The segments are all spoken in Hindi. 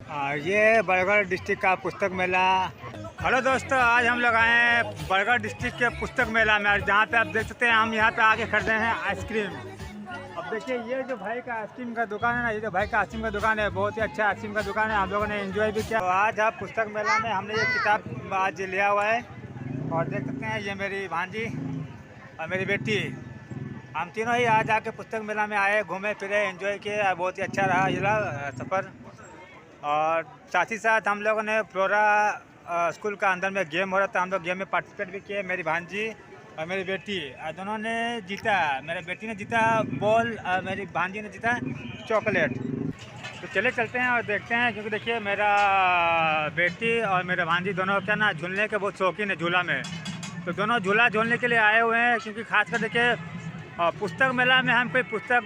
ये बरगढ़ डिस्ट्रिक्ट का पुस्तक मेला। हेलो दोस्तों, आज हम लोग आए हैं बरगढ़ डिस्ट्रिक्ट के पुस्तक मेला में, जहाँ पे आप देख सकते हैं हम यहाँ पे आके खरीदे हैं आइसक्रीम। अब देखिए ये जो भाई का आइसक्रीम का दुकान है ना, ये जो भाई का आइसक्रीम का दुकान है, बहुत ही अच्छा आइसक्रीम का दुकान है। हम लोगों ने एंजॉय भी किया। तो आज आप पुस्तक मेला में हमने ये किताब आज लिया हुआ है और देख सकते हैं ये मेरी भांजी और मेरी बेटी, हम तीनों ही आज आके पुस्तक मेला में आए, घूमे फिरे, एंजॉय किए। बहुत ही अच्छा रहा ये सफ़र। और साथ ही साथ हम लोगों ने फ्लोरा स्कूल का अंदर में गेम हो रहा था, हम लोग गेम में पार्टिसिपेट भी किए। मेरी भांजी और मेरी बेटी दोनों ने जीता। मेरी बेटी ने जीता बॉल और मेरी भांजी ने जीता चॉकलेट। तो चले चलते हैं और देखते हैं, क्योंकि देखिए मेरा बेटी और मेरा भांजी दोनों क्या ना झूलने के बहुत शौकीन है झूला में। तो दोनों झूला झूलने के लिए आए हुए हैं, क्योंकि खासकर देखिए पुस्तक मेला में हम कोई पुस्तक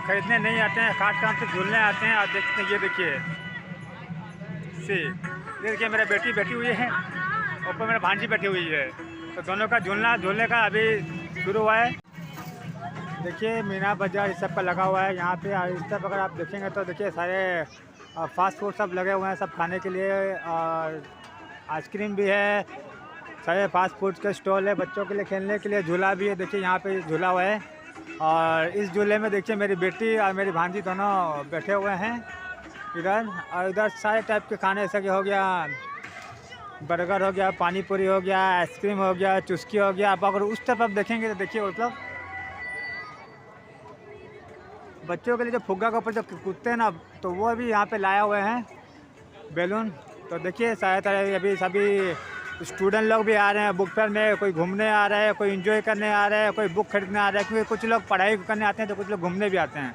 खरीदने नहीं आते हैं, खास काम से झूलने आते हैं। और देखते हैं ये देखिए मेरा बेटी बैठी हुई है, ऊपर मेरा भांजी बैठी हुई है। तो दोनों का झूलने का अभी शुरू हुआ है। देखिए मीना बाजार इस सब का लगा हुआ है यहाँ पे। इस तरफ अगर आप देखेंगे तो देखिए सारे फास्ट फूड सब लगे हुए हैं, सब खाने के लिए। और आइसक्रीम भी है, सारे फास्ट फूड के स्टॉल है, बच्चों के लिए खेलने के लिए झूला भी है। देखिए यहाँ पे झूला हुआ है और इस झूले में देखिए मेरी बेटी और मेरी भांजी दोनों बैठे हुए हैं इधर। और इधर सारे टाइप के खाने, जैसे कि हो गया बर्गर, हो गया पानी पूरी, हो गया आइसक्रीम, हो गया चुस्की, हो गया। आप अगर उस तरफ आप देखेंगे तो देखिए मतलब बच्चों के लिए जो फुग्गा के ऊपर जो कूदते हैं ना, तो वो भी यहाँ पे लाया हुए हैं बैलून। तो देखिए सारे तरह अभी सभी स्टूडेंट लोग भी आ रहे हैं बुक फेयर में। कोई घूमने आ रहा है, कोई एंजॉय करने आ रहा है, कोई बुक खरीदने आ रहा है, क्योंकि कुछ लोग पढ़ाई करने आते हैं तो कुछ लोग घूमने भी आते हैं।